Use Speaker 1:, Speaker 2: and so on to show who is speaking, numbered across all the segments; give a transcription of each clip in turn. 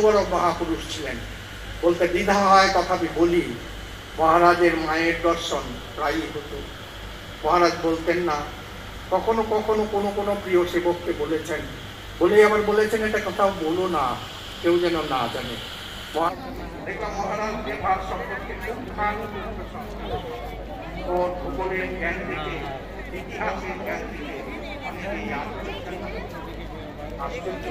Speaker 1: বড় মহাপুরুষ ছিলেন বলতে দ্বিধা হয়, তথাপি বলি। মহারাজের মায়ের দর্শন প্রায়ই হতো। মহারাজ বলতেন না, কখনো কখনো কোনো কোনো প্রিয় সেবককে বলেছেন, বলে আবার বলেছেন এটা কোথাও বলো না, কেউ যেন না জানে। মহারাজ দেবার সম্পর্কে ওর ভূগোলের জ্ঞান থেকে, ইতিহাসের জ্ঞান থেকে অনেকেই আশ্চর্য।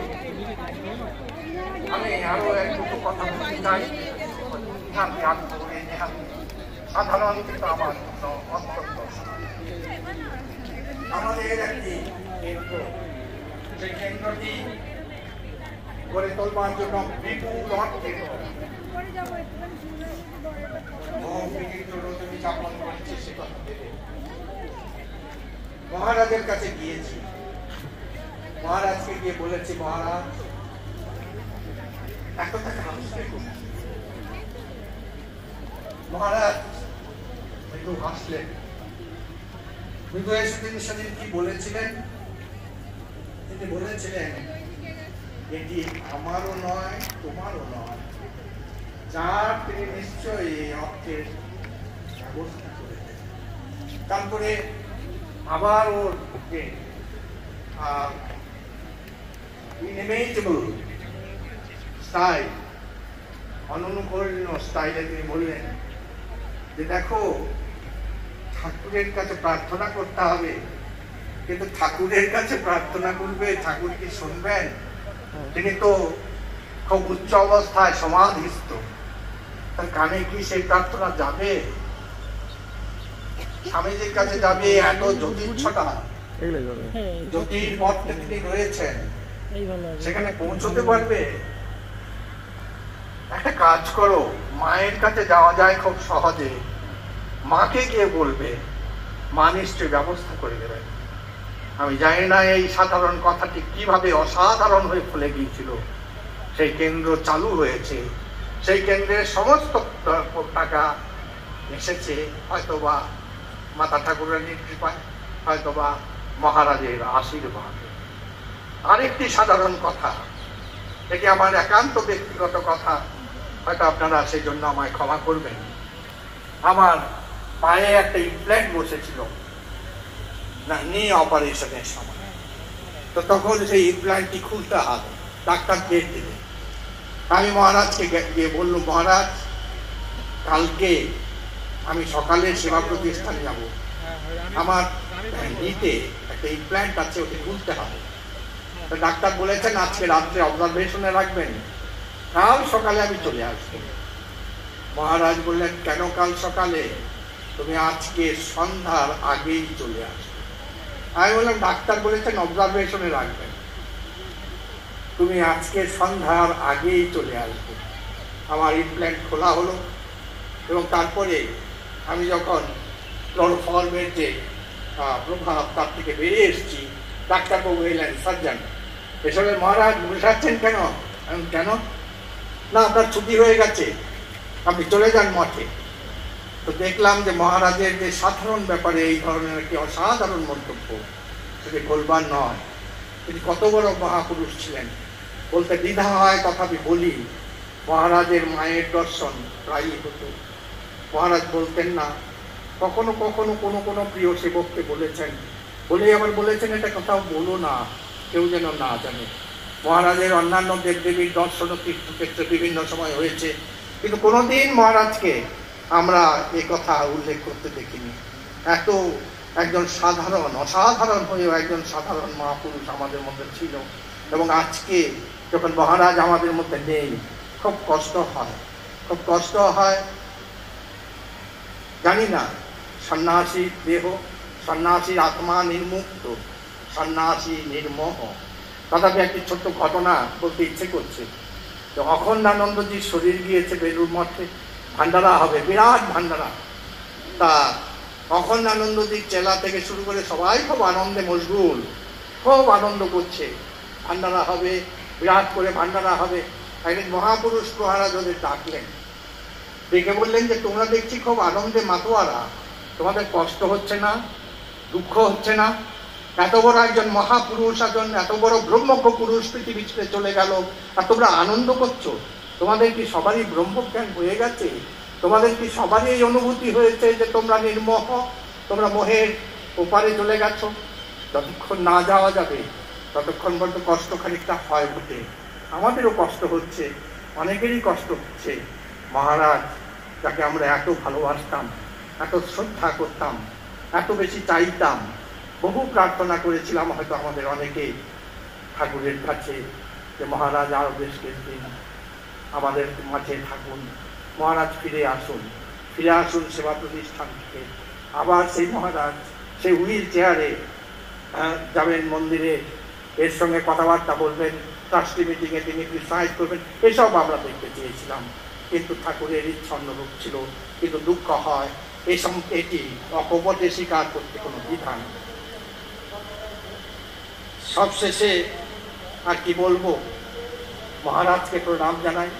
Speaker 1: আমি আরো এক দুটো কথা বলতে চাই। সাধারণ কিন্তু আমার জন্য অত্যন্ত আমাদের একটি কেন্দ্র, সেই কেন্দ্রটি গড়ে তোলবার জন্য বিপুল অর্থের যাপন করেছে। সে কথা ভেবে মহারাজের কাছে গিয়েছি। মহারাজকে গিয়ে বলেছি, মহারাজ এত টাকা হাসলে করুন। মহারাজ একটু হাসলেন। কিন্তু এসে সেদিন কি বলেছিলেন? তিনি বলেছিলেন, এটি আমারও নয়, তোমারও নয়, যার তিনি নিশ্চয়ই অর্থের ব্যবস্থা করে দেন। তারপরে আবার ওর inimitable স্টাইল, অননুকরণীয় স্টাইলে তিনি বললেন যে দেখো, ঠাকুরের কাছে প্রার্থনা করতে হবে, কিন্তু ঠাকুরের কাছে প্রার্থনা করবে, ঠাকুর কি শুনবেন? তিনি তো খুব উচ্চ অবস্থায় সমাধিস্থ, তার কানে কি সেই প্রার্থনা যাবে? স্বামীজির কাছে যাবে, এত জ্যোতির্ছটা, জ্যোতির পথে তিনি রয়েছেন, সেখানে পৌঁছতে পারবে? একটা কাজ করো, মায়ের কাছে যাওয়া যায় খুব সহজে, মাকে গিয়ে বলবে, মা নিশ্চয়ই ব্যবস্থা করে দেবেন। আমি জানি না এই সাধারণ কথাটি কিভাবে অসাধারণ হয়ে ফলে গিয়েছিল। সেই কেন্দ্র চালু হয়েছে, সেই কেন্দ্রের সমস্ত টাকা এসেছে হয়তোবা মাতা ঠাকুরানীর কৃপায়, হয়তোবা মহারাজের আশীর্বাদ। আরেকটি সাধারণ কথা, এটি আমার একান্ত ব্যক্তিগত কথা, হয়তো আপনারা সেই জন্য আমায় ক্ষমা করবেন। আমার পায়ে একটা ইমপ্ল্যান্ট বসেছিল না, নি অপারেশনের সময়, তো তখন সেই ইমপ্ল্যান্টটি খুলতে হবে, ডাক্তার ডেট দিলেন। আমি মহারাজকে গিয়ে বললাম, মহারাজ কালকে আমি সকালে সেবা প্রতিষ্ঠানে যাব, আমার নিতে একটা ইমপ্ল্যান্ট আছে, ওকে খুলতে হবে। তো ডাক্তার বলেছেন আজকে রাত্রে অবজারভেশনে রাখবেন, কাল সকালে আমি চলে আসবো। মহারাজ বললেন, কেন কাল সকালে? তুমি আজকে সন্ধ্যার আগেই চলে আসবে। আমি বললাম, ডাক্তার বলেছেন অবজারভেশনে রাখবেন, তুমি আজকে সন্ধ্যার আগেই চলে আসবে। আমার ইমপ্ল্যান্ট খোলা হলো এবং তারপরে আমি যখন ক্লোরোফর্মের যে প্রভাব তার থেকে বেরিয়ে এসেছি, ডাক্তারবাবু এলেন, সার্জন এসবে, মহারাজ বসাচ্ছেন কেন? কেন না, আপনার ছুটি হয়ে গেছে, আপনি চলে যান মঠে। তো দেখলাম যে মহারাজের যে সাধারণ ব্যাপারে এই ধরনের একটি অসাধারণ মন্তব্য, সেটি বলবার নয়। তিনি কত বড় মহাপুরুষ ছিলেন বলতে দ্বিধা হয়, তথাপি বলি। মহারাজের মায়ের দর্শন প্রায়ই হতো। মহারাজ বলতেন না, কখনো কখনো কোনো কোনো প্রিয় সেবককে বলেছেন, বলে আবার বলেছেন এটা কোথাও বলো না, কেউ যেন না জানে। মহারাজের অন্যান্য দেবদেবীর দর্শন তীর্থক্ষেত্রে বিভিন্ন সময় হয়েছে, কিন্তু কোনোদিন মহারাজকে আমরা এ কথা উল্লেখ করতে দেখিনি। এত একজন সাধারণ, অসাধারণ হয়েও একজন সাধারণ মহাপুরুষ আমাদের মধ্যে ছিল। এবং আজকে যখন মহারাজ আমাদের মধ্যে নেই, খুব কষ্ট হয়, খুব কষ্ট হয়। জানি না, সন্ন্যাসীর দেহ, সন্ন্যাসীর আত্মা নির্মুক্ত, সন্ন্যাসী নির্মোহ। তথাপি একটি ছোট্ট ঘটনা বলতে ইচ্ছে করছে। তো অখণ্ডানন্দজির শরীর গিয়েছে বেলুড় মঠে, ভান্ডারা হবে, বিরাট ভান্ডারা। তা অখণ্ডানন্দজির চেলা থেকে শুরু করে সবাই খুব আনন্দে মশগুল, খুব আনন্দ করছে। ভান্ডারা হবে, বিরাট করে ভান্ডারা হবে। একদিন মহাপুরুষ মহারাজ ওদের ডাকলেন, ডেকে বললেন যে তোমরা দেখছি খুব আনন্দে মাতোয়ারা, তোমাদের কষ্ট হচ্ছে না, দুঃখ হচ্ছে না? এত বড় একজন মহাপুরুষ, একজন এত বড় ব্রহ্মজ্ঞ পুরুষ পৃথিবী ছেড়ে চলে গেল, আর তোমরা আনন্দ করছো? তোমাদের কি সবারই ব্রহ্মজ্ঞান হয়ে গেছে? তোমাদের কি সবারই এই অনুভূতি হয়েছে যে তোমরা নির্মোহ, তোমরা মোহের ওপারে চলে গেছো? যতক্ষণ না যাওয়া যাবে ততক্ষণ পর্যন্ত কষ্ট খানিকটা হয় বটে। আমাদেরও কষ্ট হচ্ছে, অনেকেরই কষ্ট হচ্ছে। মহারাজ যাকে আমরা এত ভালোবাসতাম, এত শ্রদ্ধা করতাম, এত বেশি চাইতাম, বহু প্রার্থনা করেছিলাম হয়তো আমাদের অনেকে ঠাকুরের কাছে যে মহারাজ আরো বেশ কিছুদিন আমাদের মাঝে থাকুন, মহারাজ ফিরে আসুন সেবা প্রতিষ্ঠান থেকে। আবার সেই মহারাজ সেই হুইল চেয়ারে যাবেন মন্দিরে, এর সঙ্গে কথাবার্তা বলবেন, ট্রাস্টি মিটিংয়ে তিনি প্রিসাইড করবেন, এসব আমরা দেখতে চেয়েছিলাম। কিন্তু ঠাকুরের ইচ্ছা অন্যরূপ ছিল। কিন্তু দুঃখ হয় এটি অকপটে স্বীকার করতে কোনো বিধান। সবশেষে আর কি বলবো, মহারাজকে প্রণাম জানাই,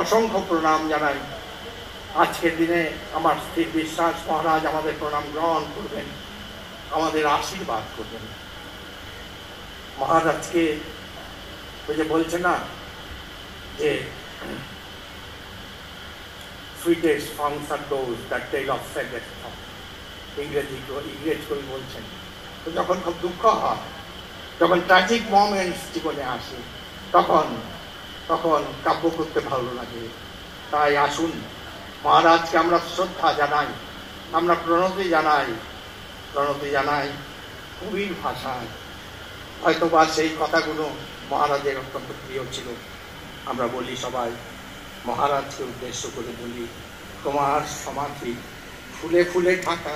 Speaker 1: অসংখ্য প্রণাম জানাই। আজকের দিনে আমার স্থির বিশ্বাস মহারাজ আমাদের প্রণাম গ্রহণ করবেন, আমাদের আশীর্বাদ করবেন। মহারাজকে ওই যে বলছে না যে sweetest songs are those that tell of saddest thoughts, ইংরেজ কবি বলছেন। তো যখন খুব দুঃখ হয়, যখন ট্র্যাজিক মোমেন্টস জীবনে আসে, তখন কাব্য করতে ভালো লাগে। তাই আসুন মহারাজকে আমরা শ্রদ্ধা জানাই, আমরা প্রণতি জানাই কবির ভাষায়। হয়তোবা সেই কথাগুলো মহারাজের অত্যন্ত প্রিয় ছিল। আমরা বলি সবাই, মহারাজকে উদ্দেশ্য করে বলি, তোমার সমাধি ফুলে ফুলে ঢাকা,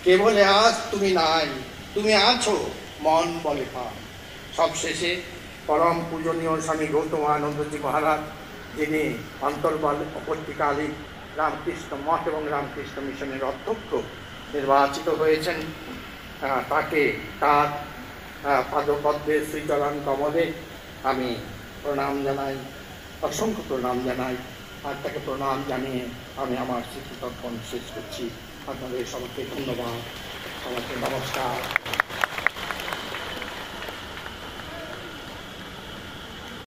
Speaker 1: কে বলে আজ তুমি নাই, তুমি আছো মন বলে পান। সবশেষে পরম পূজনীয় স্বামী গৌতমানন্দজি মহারাজ, যিনি অন্তর্বর্তীকালীন রামকৃষ্ণ মঠ এবং রামকৃষ্ণ মিশনের অধ্যক্ষ নির্বাচিত হয়েছেন, তার পাদপদ্মে শ্রীচরণ কমলে আমি প্রণাম জানাই, অসংখ্য প্রণাম জানাই। আর তাকে প্রণাম জানিয়ে আমি আমার স্মৃতিতর্পণ শেষ করছি। আপনাদের সবাইকে ধন্যবাদ, সবাইকে নমস্কার।